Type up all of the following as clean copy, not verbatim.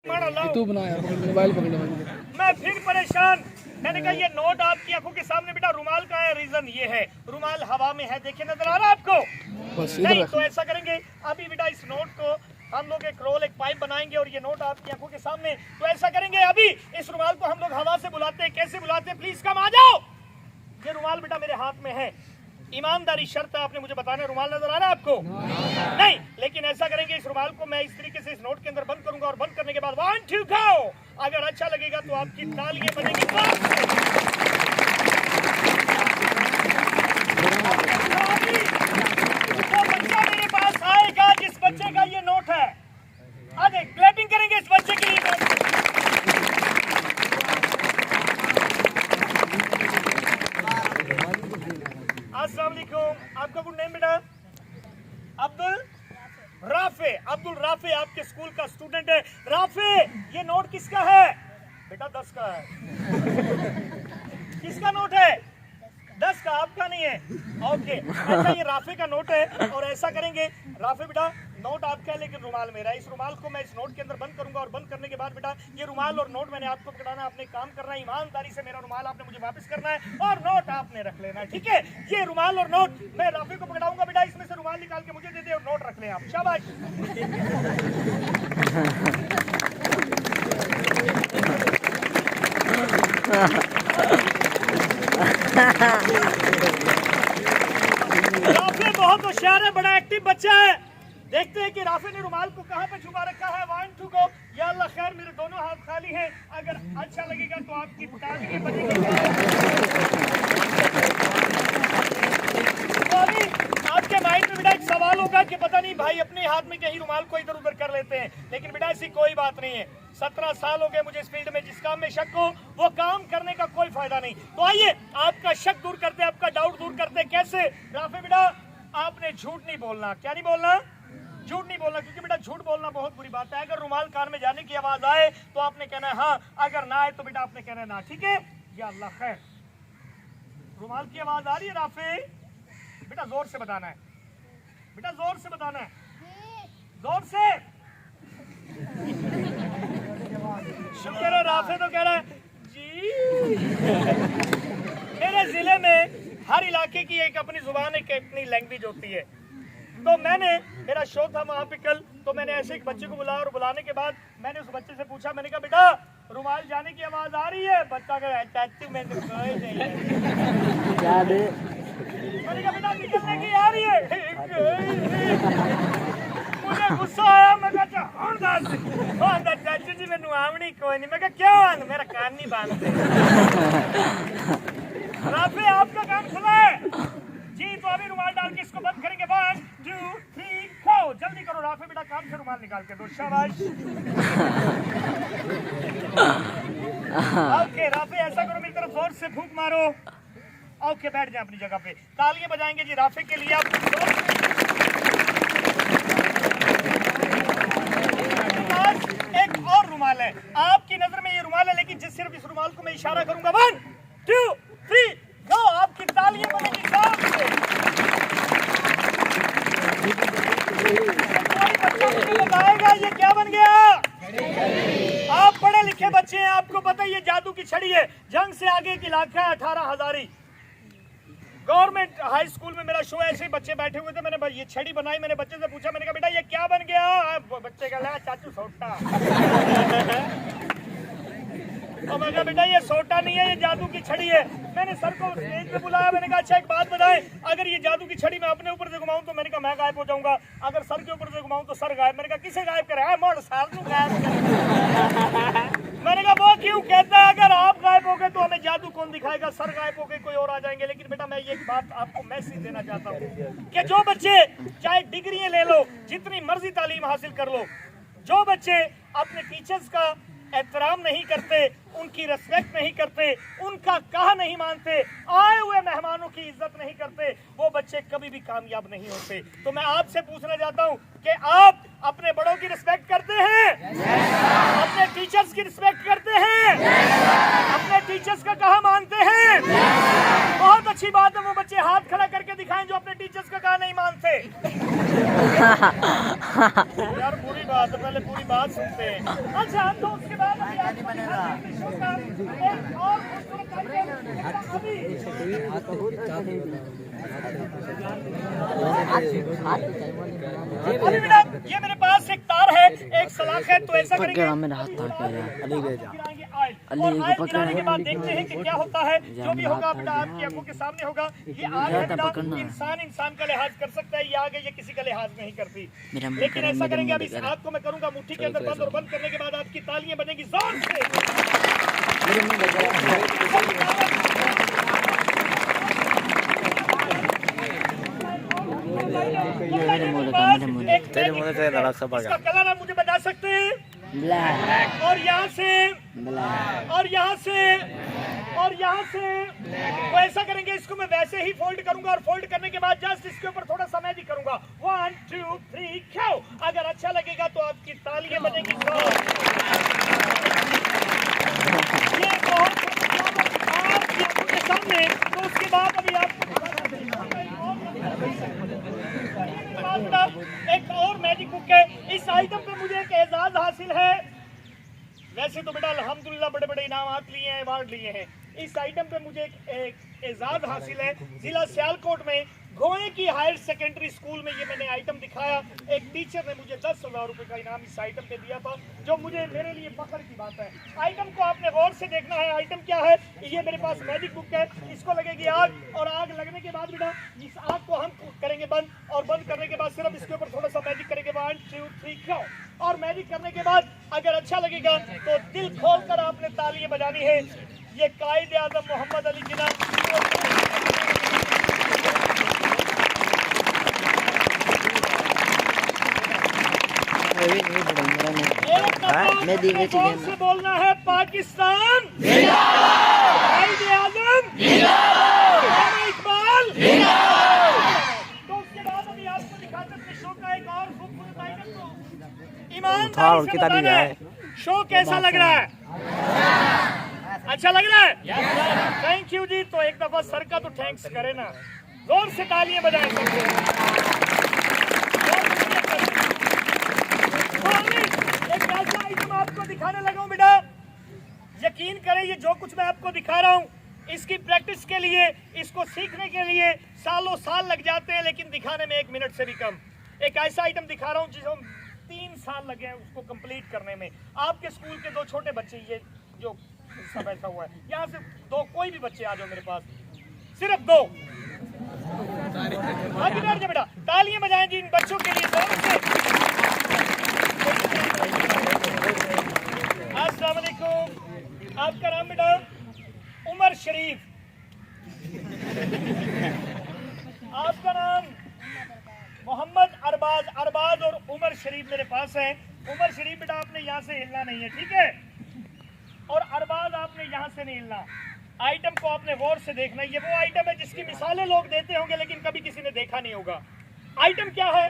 तू बना यार, मोबाइल पकड़ने वाली। मैं फिर परेशान। मैंने कहा ये नोट आपकी आंखों के सामने बेटा, रुमाल का है, रीजन ये है रुमाल हवा में है, देखिए नजर आ रहा है आपको? बस नहीं तो ऐसा करेंगे, अभी बेटा इस नोट को हम लोग एक रोल एक पाइप बनाएंगे और ये नोट आपकी आंखों के सामने। तो ऐसा करेंगे, अभी इस रुमाल को हम लोग हवा से बुलाते हैं। कैसे बुलाते हैं? प्लीज कम आ जाओ। ये रुमाल बेटा मेरे हाथ में है, ईमानदारी शर्त है, आपने मुझे बताना है रुमाल नजर आ रहा है आपको? नहीं, लेकिन ऐसा करेंगे, इस रुमाल को मैं इस तरीके से इस नोट के अंदर बंद करूंगा और बंद करने के बाद 1 2 गो। अगर अच्छा लगेगा तो आपकी तालियां बजेंगी। तो बच्चा मेरे पास आएगा जिस बच्चे का ये नोट है, आगे क्लैपिंग करेंगे इस बच्चे के लिए। अस्सलाम वालेकुम। आपका गुड नेम बेटा? अब्दुल राफे। अब्दुल राफे आपके स्कूल का स्टूडेंट है। राफे, ये नोट किसका है बेटा? 10 का है। किसका नोट है? 10 का, आपका नहीं है। ओके, अच्छा ये राफे का नोट है। और ऐसा करेंगे, राफे बेटा नोट आपका है लेकिन रुमाल मेरा है। इस रुमाल को मैं इस नोट के अंदर बंद करूंगा और बंद करने के बाद बेटा ये रुमाल और नोट मैंने आपको पकड़ाना, आपने काम करना है ईमानदारी से। मेरा रुमाल आपने मुझे वापस करना है और नोट आपने रख लेना है, ठीक है? ये रुमाल और नोट मैं राफे को पकड़ाऊंगा बेटा, इसमें से रुमाल निकाल के मुझे दे दे और नोट रख ले आप। शाबाश। राफे बहुत होशियार है, बड़ा एक्टिव बच्चा है। देखते हैं कि राफे ने रुमाल को कहां पे छुपा रखा है। 1 2 गो। या अल्लाह खैर, मेरे दोनों हाथ खाली हैं। अगर अच्छा लगेगा तो आपकी तालियां बजेंगी। तो अभी आपके माइंड में बेटा एक सवाल होगा कि पता नहीं भाई अपने हाथ में कहीं रुमाल को इधर उधर कर लेते हैं, लेकिन बेटा ऐसी कोई बात नहीं है। 17 साल हो गए मुझे इस फील्ड में, जिस काम में शक हो वो काम करने का कोई फायदा नहीं। तो आइए आपका शक दूर करते, आपका डाउट दूर करते। कैसे? राफे बेटा आपने झूठ नहीं बोलना। क्या नहीं बोलना? झूठ नहीं बोलना, क्योंकि बेटा झूठ बोलना बहुत बुरी बात है। अगर रुमाल कान में जाने की आवाज आए तो आपने कहना है हाँ, अगर ना आए तो बेटा आपने कहना है ना, ठीक है? या अल्लाह खैर, रुमाल की आवाज आ रही है राफे? बेटा जोर से बताना है, बेटा जोर से बताना है, जोर से। शुक्र है राफे तो कह रहा है जी। मेरे जिले में हर इलाके की एक अपनी जुबान, एक अपनी लैंग्वेज होती है। तो मेरा शो था वहाँ पे कल, तो मैंने ऐसे एक बच्चे को बुलाया और बुलाने के बाद मैंने उस बच्चे से पूछा, मैंने कहा बेटा रुमाल जाने की आवाज आ रही है? बच्चा कह चाचू मैंने कोई नहीं है। मैंने कहा बेटा निकलने की आ रही है। मुझे गुस्सा आया, मैं कहा चाचू जी मैंने आवनी कोई नहीं। मैं कहा क्यों? मेरा कान नहीं बांधते। राफे आपका काम खुला है जी, तो अभी रुमाल डाल के इसको बंद करेंगे। 1 2 3 गो। जल्दी करो राफे बेटा, काम से रुमाल निकाल के दो। शाबाश। ओके राफे ऐसा करो, मेरी तरफ जोर से फूंक मारो। ओके बैठ जाए अपनी जगह पे। तालियां बजाएंगे जी राफे के लिए। आप एक और रुमाल है आपकी नजर में, ये रुमाल है लेकिन जिस सिर्फ इस रुमाल को मैं इशारा करूंगा 1 2 3 गो, आपकी तालियां बनेगी। बताएगा ये क्या बन गया? आप पढ़े लिखे बच्चे हैं, आपको पता है ये जादू की छड़ी है। जंग से आगे एक इलाका है 18 हजारी, गवर्नमेंट हाई स्कूल में मेरा शो, ऐसे ही बच्चे बैठे हुए थे। मैंने ये छड़ी बनाई, मैंने बच्चे से पूछा, मैंने कहा बेटा ये क्या बन गया? बच्चे का लगा चाचू सोटा। और मैं कहा बेटा ये सोटा नहीं है, ये जादू की छड़ी है। मैंने सर को स्टेज पे बुलाया, मैंने कहा अच्छा एक बात बताएं, अगर ये जादू की छड़ी मैं अपने ऊपर से घुमाऊं तो मैंने कहा मैं गायब हो जाऊंगा, अगर सर के ऊपर से घुमाऊं तो सर गायब। मैंने कहा किसे गायब करे? मोड़ साल तू गायब करे। मैंने कहा वो क्यों? कहता है अगर आप गायब हो गए तो हमें जादू कौन दिखाएगा, सर गायब हो गए कोई और आ जाएंगे। लेकिन बेटा मैं ये बात आपको मैसेज देना चाहता हूँ कि जो बच्चे चाहे डिग्रियां ले लो, जितनी मर्जी तालीम हासिल कर लो, जो बच्चे अपने टीचर्स का एहतराम नहीं करते, उनकी रिस्पेक्ट नहीं करते, उनका कहा नहीं मानते, आए हुए मेहमानों की इज्जत नहीं करते, वो बच्चे कभी भी कामयाब नहीं होते। तो मैं आपसे पूछना चाहता हूँ कि आप अपने बड़ों की रिस्पेक्ट करते हैं? अपने टीचर्स की रिस्पेक्ट करते हैं? अपने टीचर्स का कहा मानते हैं? बहुत अच्छी बात है, वो बच्चे हाथ खड़ा करके दिखाएं जो अपने टीचर्स का कहा नहीं मानते। यार पूरी बात है, पहले पूरी बात सुनते हैं। अच्छा तो उसके बाद अभी आपको दिखाते हैं शो का एक और खूबसूरत आइटम। अभी बेटा ये मेरे पास एक तार है, एक सलाख है, तो ऐसा करेंगे ऑयल गिराने के बाद देखते हैं कि क्या होता है। जो भी होगा बेटा आपकी आंखों के सामने होगा। ये आग है बेटा, इंसान का लिहाज कर सकता है, ये आग है, ये किसी का लिहाज नहीं करती। लेकिन ऐसा करेंगे, अब इस आग को मैं करूंगा मुट्ठी के अंदर बंद, और बंद करने के बाद आपकी तालियां बनेगी जोर से। इसका कलर आप मुझे बता सकते हैं? ब्लैक। और यहाँ से और यहाँ से और यहाँ से तो ऐसा करेंगे, इसको मैं वैसे ही फोल्ड करूंगा, और फोल्ड करने के बाद जस्ट इसके ऊपर थोड़ा सा मैजिक करूंगा। 1 2 3 खाओ। अगर अच्छा लगेगा तो आपकी तालियां बनेगी। ये बहुत आपकी आंखों के सामने। तो उसके बाद अभी आपको एक और मैजिक बुक है। इस आइटम पे मुझे एक एजाज हासिल है। वैसे तो बेटा अल्हम्दुलिल्लाह बड़े बड़े इनामात लिए हैं, अवार्ड लिए हैं। इस आइटम पे मुझे एक एजाज हासिल है। जिला सियालकोट में गोए की हायर सेकेंडरी स्कूल में ये मैंने आइटम दिखाया। एक टीचर ने मुझे 10,000 रुपए का इनाम इस आइटम पे दिया था, जो मुझे मेरे लिए फख्र की बात है। आइटम को आपने गौर से देखना है। आइटम क्या है? ये मेरे पास मैजिक बुक है। इसको लगेगी आग, और आग लगने के बाद बेटा इस आग को हम करेंगे बंद, और बंद करने के बाद सिर्फ इसके ऊपर थोड़ा सा मैजिक करेंगे। 1 2 3 खाओ। और मैजिक करने के बाद अगर अच्छा लगेगा तो दिल खोल कर आपने तालियां बजानी है। ये कायदे आजम मोहम्मद अली जिन्ना से बोलना है पाकिस्तान कायदे आजम इकबाल। तो उसके बाद अभी आपको दिखाते हैं शो का एक और खूबसूरत आइटम। तो ईमानदारी से बताना है शो कैसा लग रहा है? अच्छा लग रहा है? थैंक यू जी। तो एक दफा सर का तो थैंक्स करे ना, जोर से तालियां बजाएं सबको। एक ऐसा आइटम आपको दिखाने लगा हूं बेटा, यकीन करें ये जो कुछ मैं आपको दिखा रहा हूं, इसकी प्रैक्टिस के लिए, इसको सीखने के लिए सालों साल लग जाते हैं, लेकिन दिखाने में 1 मिनट से भी कम। एक ऐसा आइटम दिखा रहा हूं जिसको 3 साल लगे हैं उसको कंप्लीट करने में। आपके स्कूल के 2 छोटे बच्चे, ये जो सब ऐसा हुआ है, यहाँ से 2 कोई भी बच्चे आ जाओ मेरे पास, सिर्फ 2। आगे बैठ जाओ बेटा, तालियां बजाएं जी इन बच्चों के लिए जोर से। अस्सलाम वालेकुम। आपका नाम बेटा? उमर शरीफ। आपका नाम? मोहम्मद अरबाज। अरबाज और उमर शरीफ मेरे पास है। उमर शरीफ बेटा आपने यहाँ से हिलना नहीं है, ठीक है? और अरबाज आपने यहाँ से नहीं हिलना। आइटम को आपने गौर से देखना। ये वो आइटम है जिसकी मिसालें लोग देते होंगे लेकिन कभी किसी ने देखा नहीं होगा। आइटम क्या है?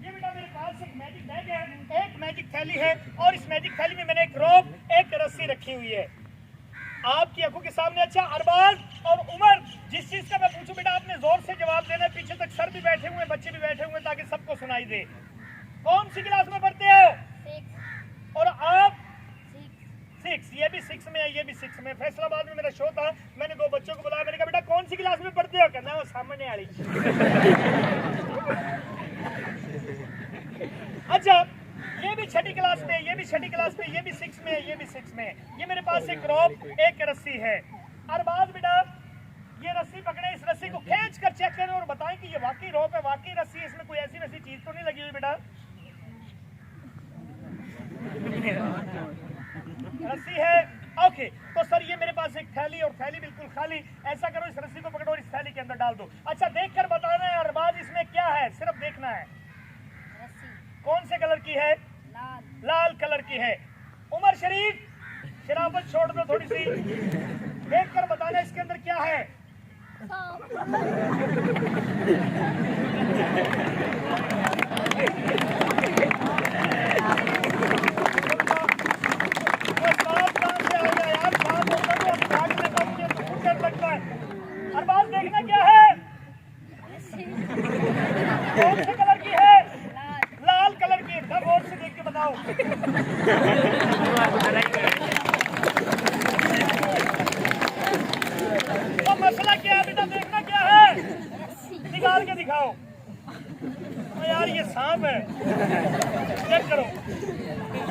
ये बेटा मेरे पास एक मैजिक बैग है, एक मैजिक थैली है, और इस मैजिक थैली में मैंने एक रोप, एक रस्सी रखी हुई है आपकी आंखों के सामने। अच्छा अरबाज और उमर, जिस चीज का मैं पूछूं बेटा आपने जोर से जवाब देना है। पीछे तक सर भी बैठे हुए, बच्चे भी बैठे हुए, ताकि सबको सुनाई दे। कौन सी क्लास में पढ़ते हो? 6। और आप? 6। ये भी 6 में है, ये भी 6 में। फैसलाबाद में मेरा शो था, मैंने 2 बच्चों को बुलाया, मैंने कहा बेटा कौन सी क्लास में पढ़ते हो? कहना वो सामने आ रही। अच्छा ये भी 6ठी क्लास में, ये भी 6ठी क्लास में, ये भी 6 में है, ये भी 6 में है। ये मेरे पास एक रोप, एक रस्सी है। अरबाज बेटा ये रस्सी पकड़े, इस रस्सी को खींच कर चेक करें और बताएं कि ये वाकई रोप है, वाकई रस्सी है, इसमें कोई ऐसी वैसी चीज तो नहीं लगी हुई बेटा? रस्सी है, ओके। तो सर ये मेरे पास एक थैली, और थैली बिल्कुल खाली। ऐसा करो इस रस्सी को पकड़ो और इस थैली के अंदर डाल दो। अच्छा देख कर बताना है अरबाज इसमें क्या है, सिर्फ देखना है। कौन से कलर की है? लाल। लाल कलर की है। उमर शरीफ शराबत छोड़ दो थोड़ी सी, देख कर बताना इसके अंदर क्या है।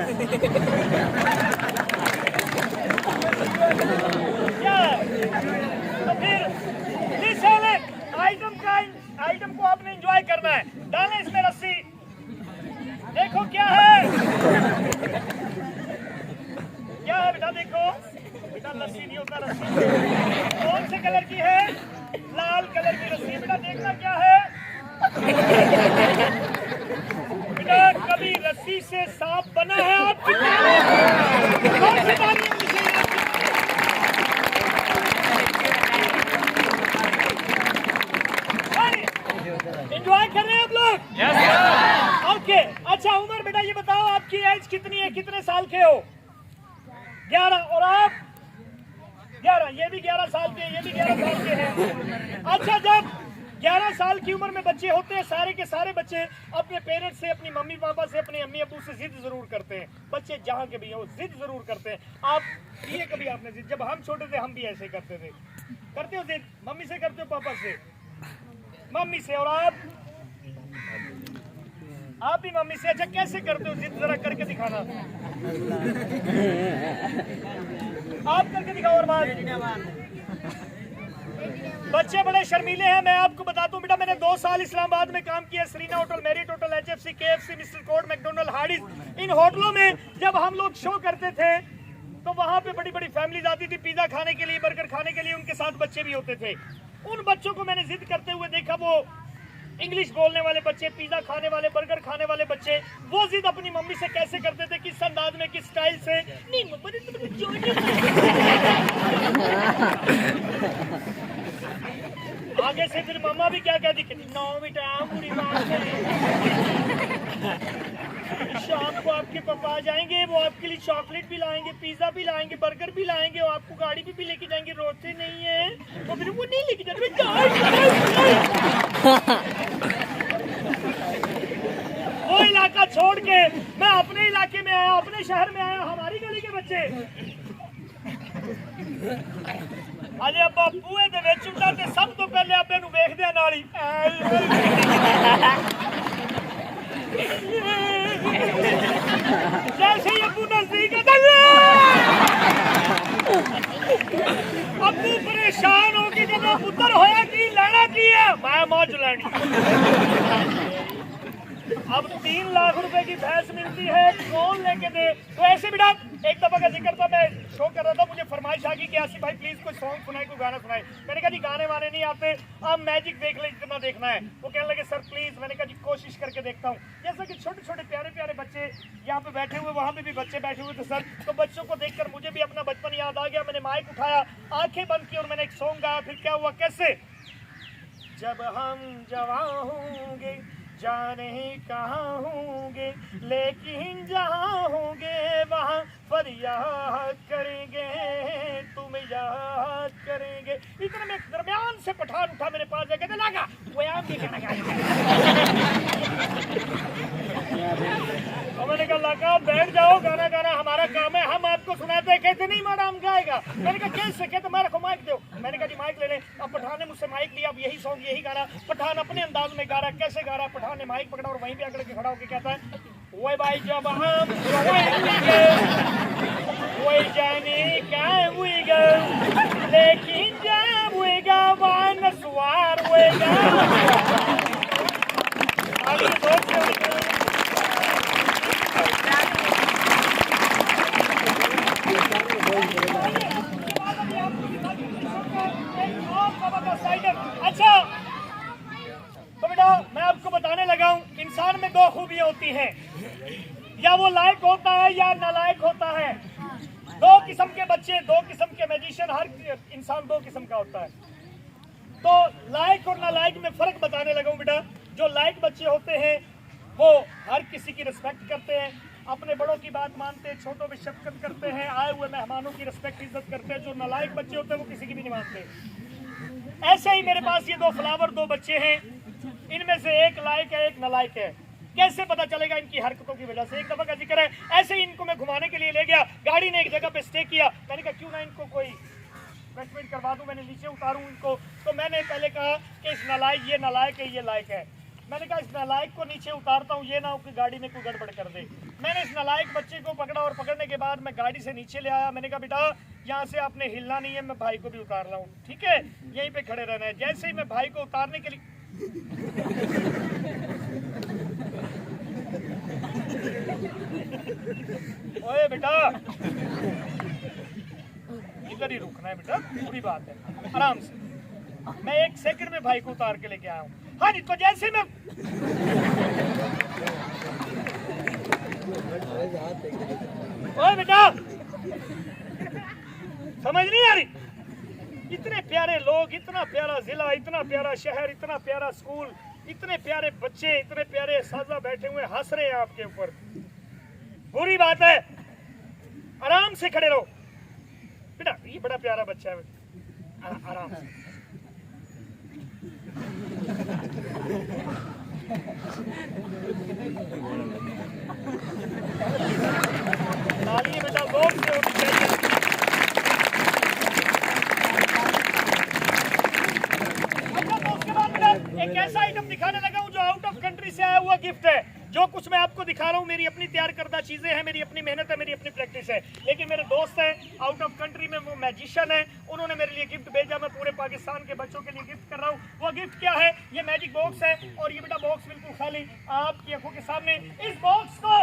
क्या तो फिर आइटम को आपने एंजॉय करना है। डालें इसमें रस्सी, देखो क्या है, क्या है बेटा, देखो बेटा, लस्सी नहीं होता, रस्सी कौन से कलर की है, लाल कलर की रस्सी। बेटा देखना क्या है बेटा, कभी रस्सी से सांप बना है आपकी? एंजॉय कर रहे हैं आप लोग? ओके अच्छा उमर बेटा ये बताओ आपकी एज कितनी है, कितने साल के हो? 11। और आप? 11। ये भी 11 साल के, ये भी 11 साल के हैं। अच्छा जब 11 साल की उम्र में बच्चे होते हैं, सारे के सारे बच्चे अपने पेरेंट्स से, अपनी मम्मी पापा से, अपने अम्मी अबू से जिद जरूर करते हैं। बच्चे जहाँ के भी हो जिद जरूर करते हैं। आप ये कभी आपने जिद, जब हम छोटे थे हम भी ऐसे करते थे। करते हो जिद? मम्मी से करते हो, पापा से? मम्मी से। और आप भी मम्मी से? अच्छा कैसे करते हो जिद, जरा करके दिखाना। आप करके दिखाओ। और बात, बच्चे बड़े शर्मीले हैं। मैं आपको बताता हूँ बेटा, मैंने 2 साल इस्लामाबाद में काम किया, Serena hotel, Marriott hotel, HFC, KFC, mister Cod, McDonald, Hardee's. इन होटलों में जब हम लोग शो करते थे तो वहां पे बड़ी बड़ी फैमिलीज आती थी पिज्जा खाने के लिए, बर्गर खाने के लिए, उनके साथ बच्चे भी होते थे। उन बच्चों को मैंने जिद करते हुए देखा, वो इंग्लिश बोलने वाले बच्चे, पिज्जा खाने वाले, बर्गर खाने वाले बच्चे, वो जिद अपनी मम्मी से कैसे करते थे, किस अंदाज में, किस स्टाइल से। नहीं मम्मा ने तो जो आगे से फिर मम्मा भी क्या कहती, नो बेटा पूरी बात है, शाम को आपके पापा आ जाएंगे, वो आपके लिए चॉकलेट भी लाएंगे, पिज्जा भी लाएंगे, बर्गर भी लाएंगे, और आपको गाड़ी भी लेके जाएंगे, रोते नहीं है तो फिर वो नहीं लेके जाते। वो इलाका छोड़ के मैं अपने इलाके में आया, अपने शहर में आया, हमारी गली के बच्चे अरे अब बूहे दे विच उठा ते सब तो पहले आपे नु वेखदे नाल ही जैसे ही अबू नजदीक है अबू परेशान हो के जब पुत्र होया कि लेना की है, मैं मौज लेनी। अब 3 लाख रुपए की भैंस मिलती है, कौन लेके दे? तो ऐसे बेटा एक दफा का जिक्र था, मैं शो कर रहा था, मुझे फरमाइश आ गई कि आसिफ भाई प्लीज कोई सॉन्ग सुनाए, कोई गाना सुनाए। मैंने कहा जी गाने वाने नहीं आते, आप मैजिक देख ले जितना देखना है। वो कहने लगे सर प्लीज। मैंने कहा जी कोशिश करके देखता हूँ। जैसा कि छोटे छोटे प्यारे प्यारे बच्चे यहाँ पे बैठे हुए, वहाँ पे भी बच्चे बैठे हुए थे सर, तो बच्चों को देखकर मुझे भी अपना बचपन याद आ गया। मैंने माइक उठाया, आंखें बंद की और मैंने एक सॉन्ग गाया। फिर क्या हुआ, कैसे? जब हम जवान होंगे जाने कहाँ होंगे, लेकिन जहाँ होंगे वहाँ फरियाद करेंगे, तुम याद करेंगे। इतने में दरमियान से पठान उठा मेरे पास, कहते लगा वो आम भी गाना गाएगा। और मैंने कहा लगा बैठ जाओ, गाना गाना हमारा काम है, हम आपको सुनाते हैं। कहते नहीं मैडम गाएगा। मैंने कहा कैसे? कहते मेरे को माइक दो। मैंने कहा जी माइक ले लें। अब पठान ने मुझसे माइक लिया, अब यही सॉन्ग यही गाना। पठान अपने अंदाज में गा रहा है। कैसे गा रहा है? पठान ने माइक पकड़ा और वहीं पे आकर के खड़ा होकर कहता है वो भाई जब हम वही जाने क्या हुएगा, लेकिन जब हुएगा वहाँ नस्वार हुएगा। अच्छा तो बेटा मैं आपको बताने लगा हूं, इंसान में 2 खूबियां होती हैं, या वो लायक होता है या नालायक होता है। 2 किस्म के बच्चे, 2 किस्म के मैजिशियन, हर इंसान 2 किस्म का होता है। तो लायक और नालायक में फर्क बताने लगा हूं बेटा। जो लायक बच्चे होते हैं वो हर किसी की रिस्पेक्ट करते हैं, अपने बड़ों की बात मानते हैं, छोटों पे शफकत करते हैं, आए हुए मेहमानों की रिस्पेक्ट इज्जत करते हैं। जो नालायक बच्चे होते हैं वो किसी की भी नहीं मानते। ऐसे ही मेरे पास ये 2 फ्लावर 2 बच्चे हैं, इनमें से एक लायक है, एक नालायक है। कैसे पता चलेगा? इनकी हरकतों की वजह से। एक दफा का जिक्र है, ऐसे ही इनको मैं घुमाने के लिए ले गया, गाड़ी ने एक जगह पे स्टे किया। मैंने कहा क्यों ना इनको कोई रिफ्रेशमेंट करवा दूं, मैंने नीचे उतारूं इनको। तो मैंने पहले कहा कि इस नालायक, ये नालायक है, ये लायक है। मैंने कहा इस नालायक को नीचे उतारता हूँ, ये ना हो कि गाड़ी में कोई गड़बड़ कर दे। मैंने इस नालायक बच्चे को पकड़ा और पकड़ने के बाद मैं गाड़ी से नीचे ले आया। मैंने कहा बेटा यहाँ से आपने हिलना नहीं है, मैं भाई को भी उतार रहा हूँ, ठीक है, यहीं पे खड़े रहना है। जैसे ही मैं भाई को उतारने के लिए ओए बेटा इधर ही रुकना है बेटा, पूरी बात है, आराम से। मैं 1 सेकंड में भाई को उतार के लेके आया हूँ। हाँ जी, तो जैसे मैं ओए बेटा समझ नहीं आ रही? इतने प्यारे लोग, इतना प्यारा जिला, इतना प्यारा शहर, इतना प्यारा स्कूल, इतने प्यारे बच्चे, इतने प्यारे साजा बैठे हुए हंस रहे हैं आपके ऊपर। बुरी बात है, आराम से खड़े रहो बेटा, ये बड़ा प्यारा बच्चा है, आराम से। तालियां बेटा जोर से होनी चाहिए। अच्छा, तो उसके बाद बेटा एक ऐसा आइटम दिखाने लगा हूँ जो आउट ऑफ कंट्री से आया हुआ गिफ्ट है। जो कुछ मैं आपको दिखा रहा हूँ मेरी अपनी तैयार करदा चीजें हैं, मेरी अपनी मेहनत है, मेरी अपनी प्रैक्टिस है। लेकिन मेरे दोस्त हैं आउट ऑफ कंट्री में, वो मैजिशियन है, उन्होंने मेरे लिए गिफ्ट भेजा। मैं पूरे पाकिस्तान के बच्चों के लिए गिफ्ट कर रहा हूँ। वो गिफ्ट क्या है? ये मैजिक बॉक्स है, और ये बेटा बॉक्स बिल्कुल खाली आपकी आंखों के सामने। इस बॉक्स को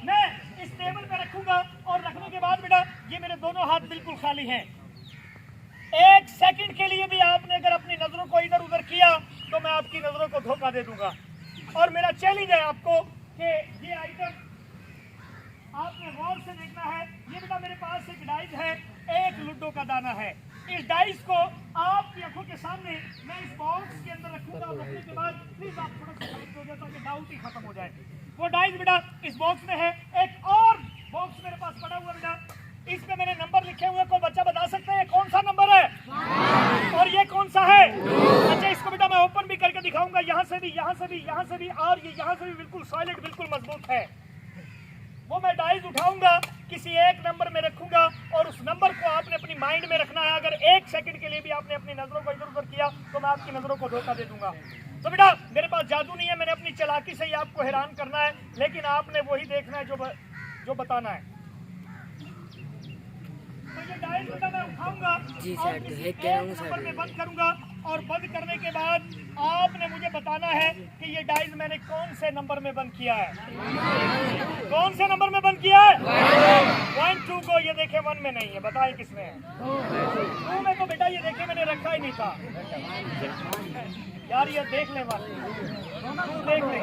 मैं इस टेबल पे रखूंगा, और रखने के बाद बेटा ये मेरे दोनों हाथ बिल्कुल खाली हैं। 1 सेकंड के लिए भी आपने अगर अपनी नजरों को इधर उधर किया तो मैं आपकी नजरों को धोखा दे दूंगा। और मेरा चैलेंज है आपको कि ये आइटम आपने गौर से देखना है। ये बेटा मेरे पास एक डाइस है, 1 लूडो का दाना है। इस डाइस को आपकी आंखों के सामने मैं इस बॉक्स के अंदर रखूंगा। रखने के बाद प्लीज आप थोड़ा सा साइड हो जाए ताकि डाउट ही खत्म हो जाए। वो डाइस बेटा इस बॉक्स में है। एक और बॉक्स मेरे पास पड़ा हुआ बेटा, इस पे मैंने नंबर लिखे हुए। कोई बच्चा बता सकता है कौन सा नंबर है? और ये कौन सा है? अच्छा, इसको बेटा मैं ओपन भी करके दिखाऊंगा, यहाँ से भी, यहाँ से भी, यहाँ से भी, और ये यहाँ से भी बिल्कुल सॉलिड, बिल्कुल मजबूत है। वो मैं डाइस उठाऊंगा, किसी एक नंबर में रखूंगा, और उस नंबर को आपने अपनी माइंड में रखना है। अगर 1 सेकंड के लिए भी आपने अपनी नजरों को इधर उधर किया तो मैं आपकी नजरों को धोखा दे दूंगा। तो बेटा मेरे पास जादू नहीं है, मैंने अपनी चालाकी से ही आपको हैरान करना है, लेकिन आपने वही देखना है जो बताना है। तो ये डाइस बेटा मैं उठाऊंगा और किसी एक नंबर में बंद करूंगा, और बंद करने के बाद आपने मुझे बताना है कि ये डाइस मैंने कौन से नंबर में बंद किया है। कौन से नंबर में बंद किया है? 1 2 को। ये देखे 1 में नहीं है, बताएं किसमें है? 2 में तो बेटा ये देखे मैंने रखा ही नहीं था यार, ये देख ले बात, देख ले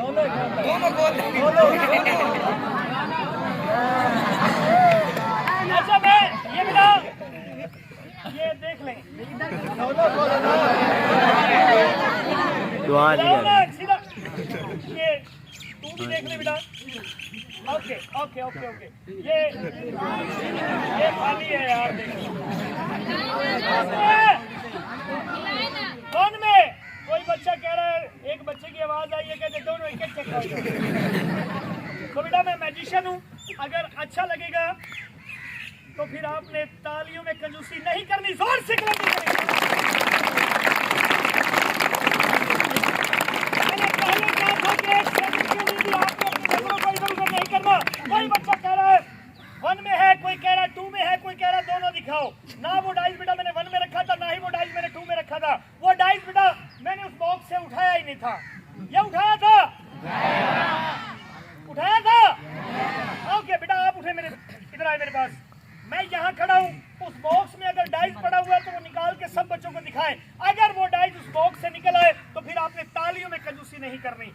अच्छा मैं ये बेटा ये देख लें सीधा, ये तू भी देख ले बेटा। ओके ओके ओके ओके, ये खाली है यार, कौन में कोई बच्चा कह रहा है, एक बच्चे की आवाज आई है कहते दोनों एक एक चेक। तो बेटा मैं मैजिशियन हूँ, अगर अच्छा लगेगा तो फिर आपने तालियों में कंजूसी नहीं करनी, जोर से करनी। मैंने पहले कहा था कि 1 सेकंड के लिए भी आपने अपनी नजरों को इधर उधर नहीं करना। कोई बच्चा कह रहा है 1 में है, कोई कह रहा 2 में है, कोई कह रहा दोनों दिखाओ। ना वो डाइस बेटा मैंने 1 में रखा था, ना ही वो डाइस मैंने 2 में रखा था। वो डाइस बेटा मैंने उस बॉक्स से उठाया ही नहीं था। ये उठाया था? उठाया था? ओके बेटा आप उठे, मेरे इधर आए मेरे पास। मैं यहाँ खड़ा हूँ, उस बॉक्स में अगर डाइस पड़ा हुआ है तो वो निकाल के सब बच्चों को दिखाएं। अगर वो डाइस उस बॉक्स से निकल आए तो फिर आपने तालियों में कंजूसी नहीं करनी।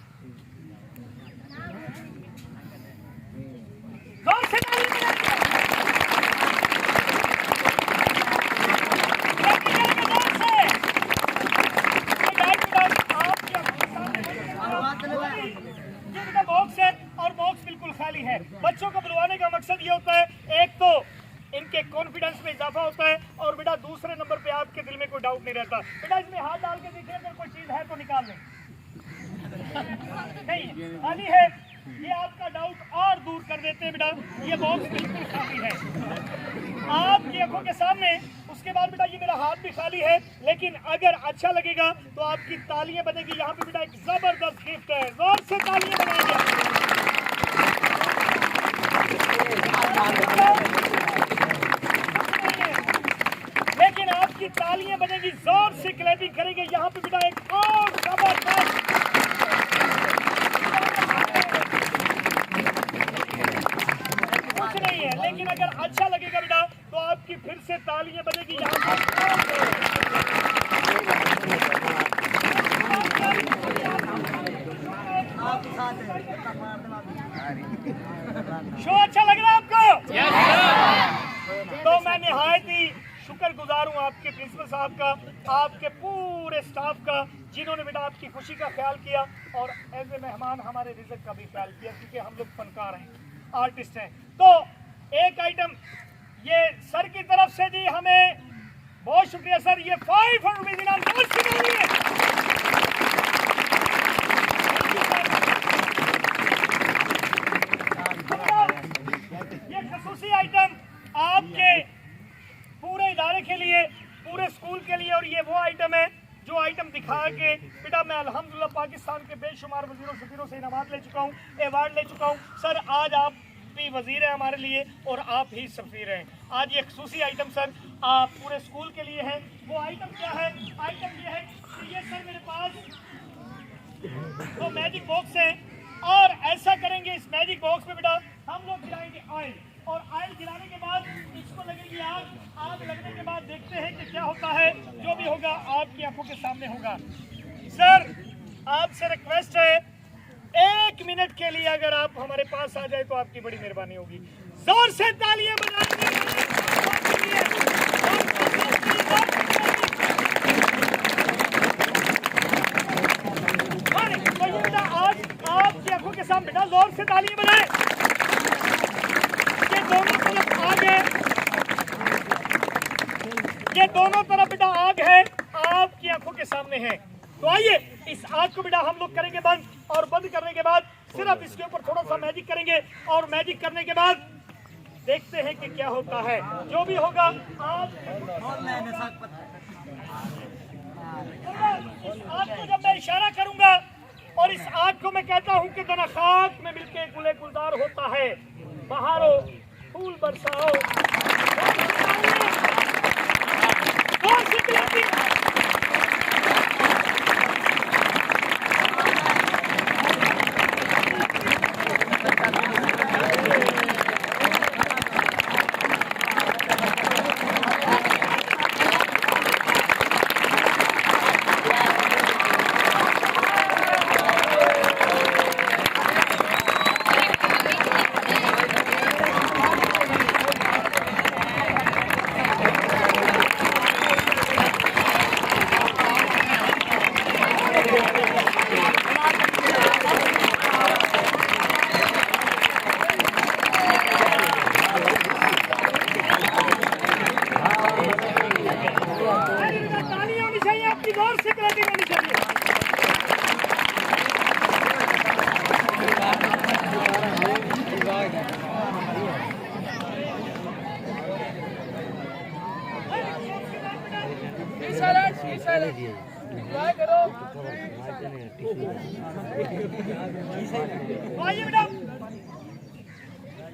जोर से ताली बॉक्स है, और बॉक्स बिल्कुल खाली है। बच्चों को बुलवाने का मकसद ये होता है, एक तो इनके कॉन्फिडेंस में इजाफा होता है, और बेटा दूसरे नंबर पे आपके दिल में कोई डाउट नहीं रहता। बेटा इसमें हाथ डाल के देखिए, अगर कोई चीज है तो निकाल लें। नहीं खाली है, ये आपका डाउट और दूर कर देते हैं बेटा। ये बॉक्स बिल्कुल खाली है आपकी आंखों के सामने। उसके उसके बाद बेटा ये मेरा हाथ भी खाली है, लेकिन अगर अच्छा लगेगा तो आपकी तालियां बनेगी। यहाँ पे बेटा एक जबरदस्त गिफ्ट है, जोर से तालियां बनेंगे। लेकिन आपकी तालियां बनेगी, जोर से क्लैपिंग करेंगे। यहाँ पे बेटा एक और जबरदस्त कुछ नहीं है, लेकिन अगर अच्छा लगेगा बेटा तो आपकी फिर से तालियां बजेगी। यहाँ शो अच्छा लग रहा है आपको? तो मैं निहायत ही शुक्रगुजार हूँ आपके प्रिंसिपल साहब का, आपके पूरे स्टाफ का, जिन्होंने बेटा आपकी खुशी का ख्याल किया और एज ए मेहमान हमारे रिजल्ट का भी ख्याल किया, क्योंकि हम लोग फनकार हैं, आर्टिस्ट हैं। तो एक आइटम ये सर की तरफ से जी, हमें बहुत शुक्रिया सर। ये 500 रुपीज इनाम ये खसूसी आइटम आपके पूरे इदारे के लिए, पूरे स्कूल के लिए। और ये वो आइटम है जो आइटम दिखा के बेटा मैं अल्हम्दुलिल्लाह पाकिस्तान के बेशुमार वजीरों सफीरों से इनामात ले चुका हूँ, अवार्ड ले चुका हूँ। सर आज आप भी वजीर है हमारे लिए और आप ही सफीर हैं। आज ये खसूसी आइटम सर आप पूरे स्कूल के लिए है। वो आइटम क्या है? आइटम ये है कि ये सर मेरे पास तो मैजिक बॉक्स है, और ऐसा करेंगे इस मैजिक बॉक्स में बेटा हम लोग गिराएंगे ऑयल, और ऑयल गिराने के बाद इसको लगेगी आग। आग लगने के बाद देखते हैं कि क्या होता है। जो भी होगा आपकी आंखों के सामने होगा। सर आपसे रिक्वेस्ट है, 1 मिनट के लिए अगर आप हमारे पास आ जाए तो आपकी बड़ी मेहरबानी होगी। जोर से तालियां बजाएंगे। तो ये बेटा आज आपकी आंखों के सामने बेटा जोर से तालियां बजाएं। ये दोनों तरफ आग है, ये दोनों तरफ बेटा आग है, आपकी आंखों के सामने है। तो आइए इस आग को बेटा हम लोग करेंगे बंद, और बंद करने के बाद सिर्फ इसके ऊपर थोड़ा सा मैजिक करेंगे, और मैजिक करने के बाद देखते हैं कि क्या होता है। जो भी होगा आप इस आग को जब मैं इशारा करूंगा और इस आग को मैं कहता हूं कि जना खाक में मिलके गुले गुलजार होता है, बहारो फूल बरसाओ,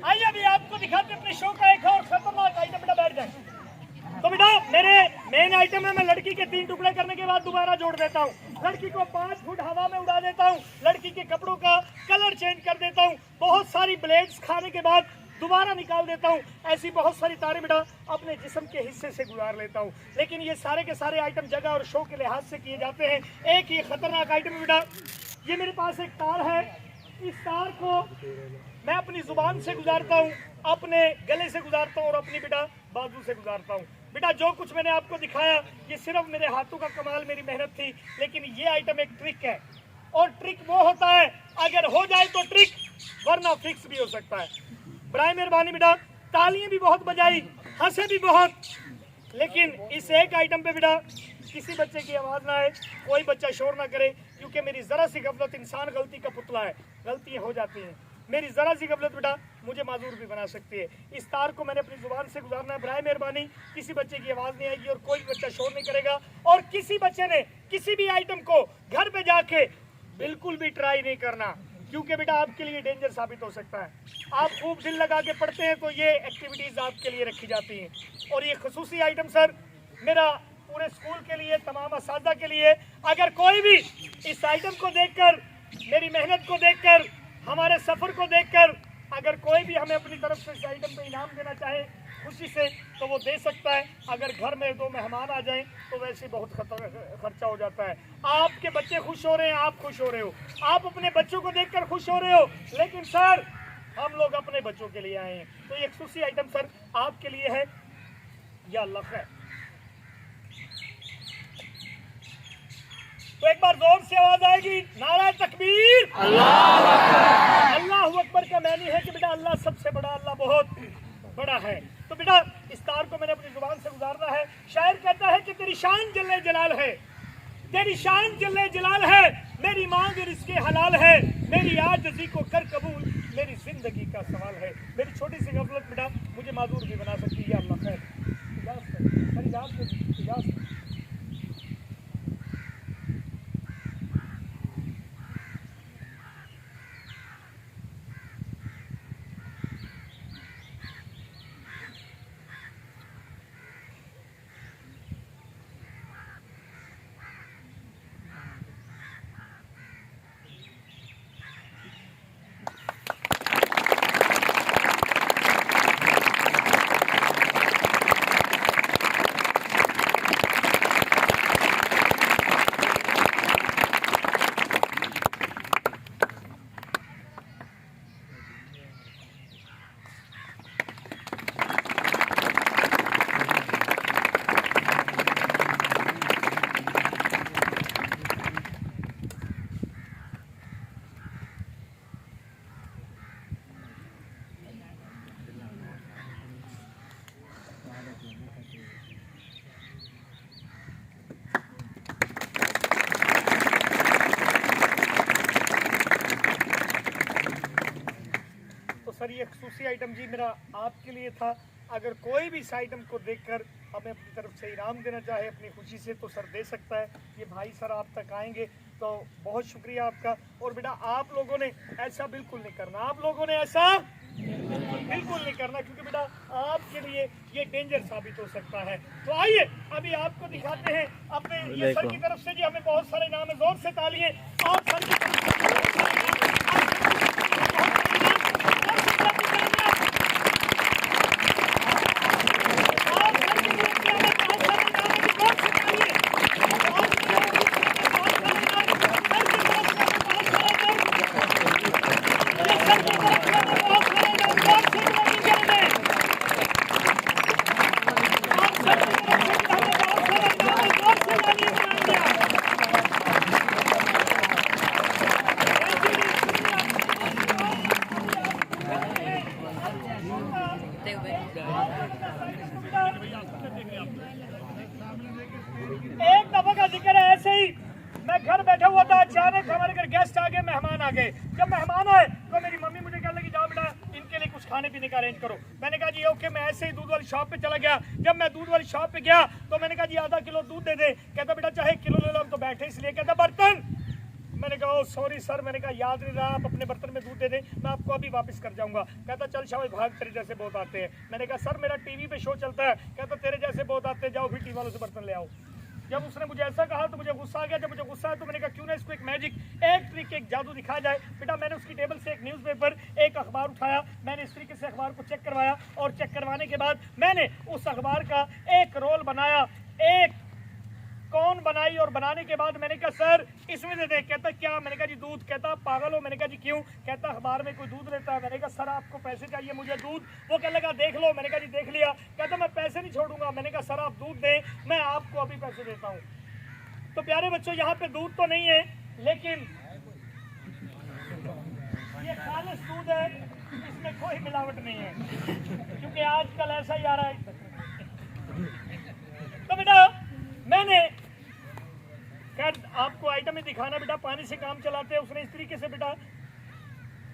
आइए अभी आपको दिखाते अपने शो का एक और खतरनाक आइटम। बेटा बैठ जाए। तो बेटा मेरे मेन आइटम है, मैं लड़की के 3 टुकड़े करने के बाद दोबारा जोड़ देता हूँ, लड़की को 5 फुट हवा में उड़ा देता हूँ, लड़की के कपड़ों का कलर चेंज कर देता हूँ, बहुत सारी ब्लेड्स खाने के बाद दोबारा निकाल देता हूँ। ऐसी बहुत सारी तारें बेटा अपने जिस्म के हिस्से से गुजार लेता हूँ। लेकिन ये सारे के सारे आइटम जगह और शो के लिहाज से किए जाते हैं। एक ये खतरनाक आइटम बेटा, ये मेरे पास एक तार है, इस तार को मैं अपनी जुबान से गुजारता हूँ, अपने गले से गुजारता हूँ और अपनी बेटा बाजू से गुजारता हूँ। बेटा जो कुछ मैंने आपको दिखाया ये सिर्फ मेरे हाथों का कमाल, मेरी मेहनत थी। लेकिन ये आइटम एक ट्रिक है, और ट्रिक वो होता है अगर हो जाए तो ट्रिक, वरना फिक्स भी हो सकता है। बराए मेहरबानी बेटा तालियां भी बहुत बजाई, हंसे भी बहुत, लेकिन इस एक आइटम पे बेटा किसी बच्चे की आवाज ना आए, कोई बच्चा शोर ना करे, क्योंकि मेरी जरा सी गफलत, इंसान गलती का पुतला है, गलतियां हो जाती हैं। मेरी जरा सी गफलत बेटा मुझे माजूर भी बना सकती है। इस तार को मैंने अपनी जुबान से गुजारना है। बराए मेहरबानी किसी बच्चे की आवाज़ नहीं आएगी और कोई बच्चा शोर नहीं करेगा, और किसी बच्चे ने किसी भी आइटम को घर पे जाके बिल्कुल भी ट्राई नहीं करना, क्योंकि बेटा आपके लिए डेंजर साबित हो सकता है। आप खूब दिल लगा के पढ़ते हैं तो ये एक्टिविटीज़ आपके लिए रखी जाती हैं। और ये खसूसी आइटम सर मेरा पूरे स्कूल के लिए, तमाम असातिज़ा के लिए, अगर कोई भी इस आइटम को देखकर, मेरी मेहनत को देखकर, हमारे सफ़र को देखकर अगर कोई भी हमें अपनी तरफ से इस आइटम पे इनाम देना चाहे खुशी से, तो वो दे सकता है। अगर घर में 2 मेहमान आ जाएं तो वैसे बहुत खर्चा हो जाता है। आपके बच्चे खुश हो रहे हैं, आप खुश हो रहे हो, आप अपने बच्चों को देखकर खुश हो रहे हो, लेकिन सर हम लोग अपने बच्चों के लिए आए हैं। तो ये खसूसी आइटम सर आपके लिए है। या अल्लाह खैर। तो एक बार जोर से आवाज आएगी, नारा तकबीर, अल्लाह अकबर का मानी है कि बेटा अल्लाह सबसे बड़ा, अल्लाह बहुत बड़ा है। तो बेटा इस तार को मैंने अपनी जुबान से गुजारना है। शायर कहता है कि तेरी शान जल्ले जलाल है, तेरी शान जल्ले जलाल है, मेरी मांग रिज़्क़े हलाल है, मेरी आजिज़ी को कर कबूल, मेरी जिंदगी का सवाल है। मेरी छोटी सी गफलत बेटा मुझे माजूर भी बना सकती है। अल्लाह खैर। सर ये खसूसी आइटम जी मेरा आपके लिए था। अगर कोई भी इस आइटम को देखकर हमें अपनी तरफ से इनाम देना चाहे अपनी खुशी से तो सर दे सकता है। ये भाई सर आप तक आएंगे तो बहुत शुक्रिया आपका। और बेटा आप लोगों ने ऐसा बिल्कुल नहीं करना, आप लोगों ने ऐसा बिल्कुल नहीं करना, क्योंकि बेटा आपके लिए ये डेंजर साबित हो सकता है। तो आइए अभी आपको दिखाते हैं अपने ये सर की तरफ से जी हमें बहुत सारे इनाम है। जोर से तालियां आप सर की तरफ से। एक दफा का जिक्र है, ऐसे ही मैं घर बैठा हुआ था, अचानक हमारे घर गेस्ट आ गए, मेहमान आ गए। जब मेहमान आए तो मेरी मम्मी मुझे कहने लगी जाओ बेटा इनके लिए कुछ खाने पीने का अरेंज करो। मैंने कहा जी ओके। मैं ऐसे ही दूध वाली शॉप पे चला गया। जब मैं दूध वाली शॉप पे गया तो मैंने कहा जी आधा किलो दूध दे दे। कहता बेटा चाहे किलो ले लो, हम तो बैठे इसलिए। कहता बर्तन। मैंने कहा ओ सॉरी सर, मैंने कहा याद नहीं रहा, आप अपने बर्तन में दूध दे दें, मैं आपको अभी वापस कर जाऊंगा। कहता चल शाबाश भाग, तेरे जैसे बहुत आते हैं। मैंने कहा सर मेरा टीवी पे शो चलता है। कहता तेरे जैसे बहुत आते हैं, जाओ फिर टीवी वालों से बर्तन ले आओ। जब उसने मुझे ऐसा कहा तो मुझे गुस्सा आ गया। जब मुझे गुस्सा आया तो मैंने कहा क्यों ना इसको एक मैजिक, एक ट्रिक, एक जादू दिखाया जाए। बेटा मैंने उसकी टेबल से एक न्यूज़पेपर, एक अखबार उठाया, मैंने इस तरीके से अखबार को चेक करवाया और चेक करवाने के बाद मैंने उस अखबार का एक रोल बनाया, एक कौन बनाई और बनाने के बाद मैंने कहा सर इसमें दे दे। कहता क्या? मैंने कहा जी दूध। कहता पागल हो? मैंने कहा जी क्यों? कहता अखबार में कोई दूध लेता है? मैंने कहा सर आपको पैसे चाहिए, मुझे दूध। वो कहने लगा देख लो। मैंने कहा जी देख लिया। कहता मैं पैसे नहीं छोड़ूंगा। मैंने कहा सर आप दूध दें, मैं आपको अभी पैसे देता हूँ। तो प्यारे बच्चों यहाँ पे दूध तो नहीं है, लेकिन ये खालिस दूध है, इसमें कोई मिलावट नहीं है, क्योंकि आजकल ऐसा ही आ रहा है। तो बेटा मैंने खैर आपको आइटम में दिखाना, बेटा पानी से काम चलाते हैं। उसने इस तरीके से बेटा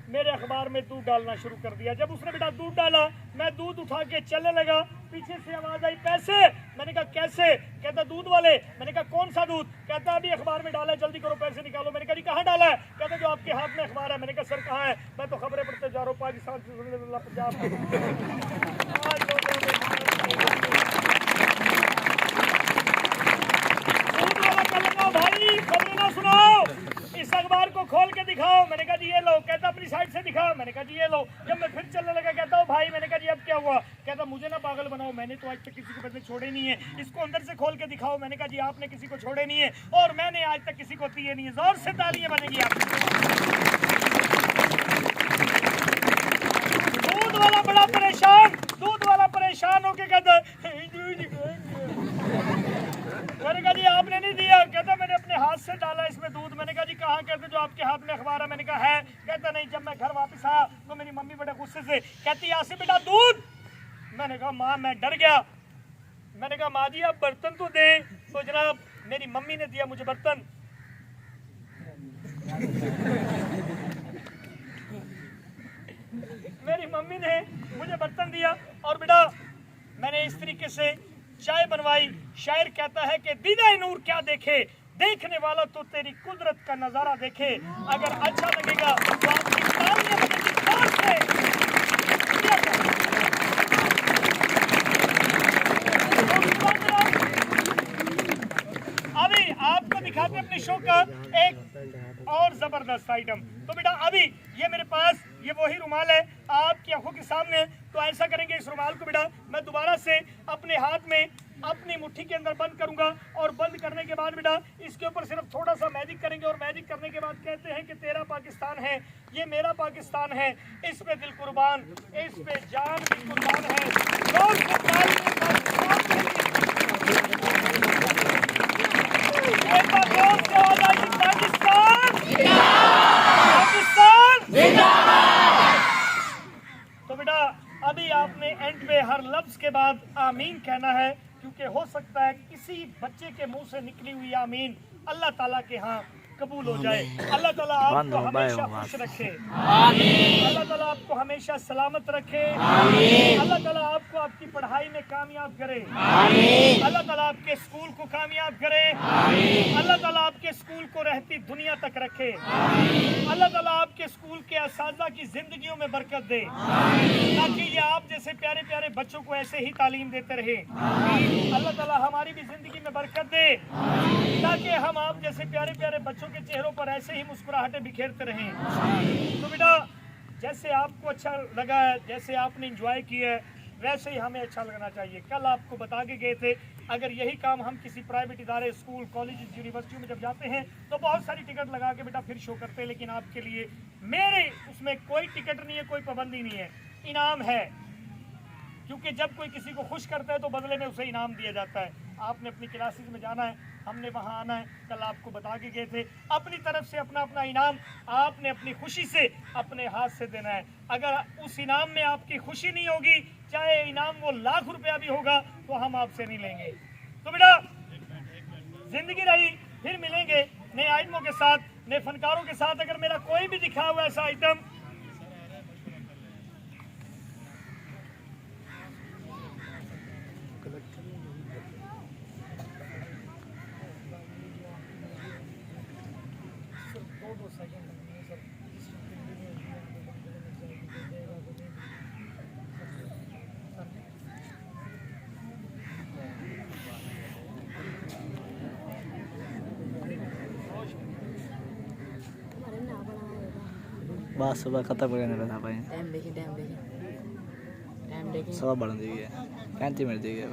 मेरे अखबार में दूध डालना शुरू कर दिया। जब उसने बेटा दूध डाला, मैं दूध उठा के चलने लगा, पीछे से आवाज आई पैसे। मैंने कहा कैसे? कहता दूध वाले। मैंने कहा कौन सा दूध? कहता अभी अखबार में डाला है, जल्दी करो पैसे निकालो। मैंने कहा जी कहाँ डाला है? कहता जो आपके हाथ में अखबार है। मैंने कहा सर कहाँ है? मैं तो खबरें पढ़ते जा रहा हूँ पाकिस्तान से पंजाब। भाई खबरें ना सुनाओ, इस अखबार को खोल के दिखाओ। मैंने कहा जी ये लो। कहता अपनी साइड से दिखाओ। मैंने कहा जी ये लो। जब मैं फिर चलने लगा, कहता हूँ भाई। मैंने कहा जी अब क्या हुआ? कहता मुझे ना पागल बनाओ, मैंने तो आज तक किसी को पैसे छोड़े नहीं है, इसको अंदर से खोल के दिखाओ। मैंने कहा जी आपने किसी को छोड़े नहीं है और मैंने आज तक किसी को दिए नहीं है। जोर से तालियां बनेगी आप। दूध वाला बड़ा परेशान, दूध वाला परेशान होके कहता मैंने कहा जी आपने नहीं दिया। कहता मैंने अपने हाथ से डाला इसमें दूध। मैंने कहा जी कहाँ? कहते जो आपके हाथ में अखबार है। मैंने कहा है। कहता नहीं। जब मैं घर वापस आया तो मेरी मम्मी बड़े गुस्से से कहती आसिफ बेटा दूध। मैंने कहा माँ मैं डर गया। मैंने कहा माँ जी आप बर्तन तो दें। तो जनाब मेरी मम्मी ने दिया मुझे बर्तन। मेरी मम्मी ने मुझे बर्तन दिया और बेटा मैंने इस तरीके से चाय बनवाई। शायर कहता है कि दीदा नूर क्या देखे, देखने वाला तो तेरी कुदरत का नजारा देखे। अगर अच्छा लगेगा तो आपकी तालियां बजेगी जोर से। अभी आपको दिखाते अपने शो का एक और जबरदस्त आइटम। तो बेटा अभी ये मेरे पास ये वही रुमाल है आपकी आंखों के सामने। तो ऐसा करेंगे इस रुमाल को बेटा मैं दोबारा से अपने हाथ में अपनी मुट्ठी के अंदर बंद करूंगा और बंद करने के बाद बेटा इसके ऊपर सिर्फ थोड़ा सा मैजिक करेंगे और मैजिक करने के बाद कहते हैं कि तेरा पाकिस्तान है, ये मेरा पाकिस्तान है, इस पे दिल कुर्बान, इस पे जान भी कुर्बान है। एक बार जोर से आवाज आएगी पाकिस्तान जिंदाबाद। तो बेटा अभी आपने एंड पे हर लफ्ज के बाद आमीन कहना है, क्योंकि हो सकता है किसी बच्चे के मुंह से निकली हुई आमीन अल्लाह ताला के यहाँ कबूल हो जाए। अल्लाह ताला आपको हमेशा खुश रखे, अल्लाह ताला आपको हमेशा सलामत रखे, अल्लाह ताला आपको आपकी पढ़ाई में कामयाब करे, अल्लाह ताला आपके स्कूल को कामयाब करे, अल्लाह ताला आपके स्कूल को रहती दुनिया तक रखे, अल्लाह ताला आपके स्कूल के असातिज़ा की जिंदगियों में बरकत दे, ताकि ये आप जैसे प्यारे प्यारे बच्चों को ऐसे ही तालीम देते रहे। अल्लाह ताला हमारी भी जिंदगी में बरकत दे, ताकि हम आप जैसे प्यारे प्यारे बच्चों के चेहरों पर ऐसे ही मुस्कुराहटें बिखेरते रहें। तो बेटा जैसे आपको अच्छा लगा है, जैसे आपने एंजॉय किया है, वैसे ही हमें अच्छा लगना चाहिए। कल आपको बता के गए थे अगर यही काम हम किसी प्राइवेट इदारे, स्कूल, कॉलेज, यूनिवर्सिटियों में जब जाते हैं तो बहुत सारी टिकट लगा के बेटा फिर शो करते हैं, लेकिन आपके लिए मेरे उसमें कोई टिकट नहीं है, कोई पाबंदी नहीं है, इनाम है। क्योंकि जब कोई किसी को खुश करता है तो बदले में उसे इनाम दिया जाता है। आपने अपनी क्लासेस में जाना है, हमने वहाँ आना है, कल आपको बता के गए थे। अपनी तरफ से अपना अपना इनाम आपने अपनी खुशी से अपने हाथ से देना है। अगर उस इनाम में आपकी खुशी नहीं होगी, चाहे इनाम वो लाख रुपया भी होगा, तो हम आपसे नहीं लेंगे। तो बेटा जिंदगी रही, फिर मिलेंगे नए आइटमों के साथ, नए फनकारों के साथ। अगर मेरा कोई भी दिखा हुआ ऐसा आइटम बस सुबह खत्म करने लगा था भाई। टाइम देखिए सब बढ़ दी है 35 मिनट दी है।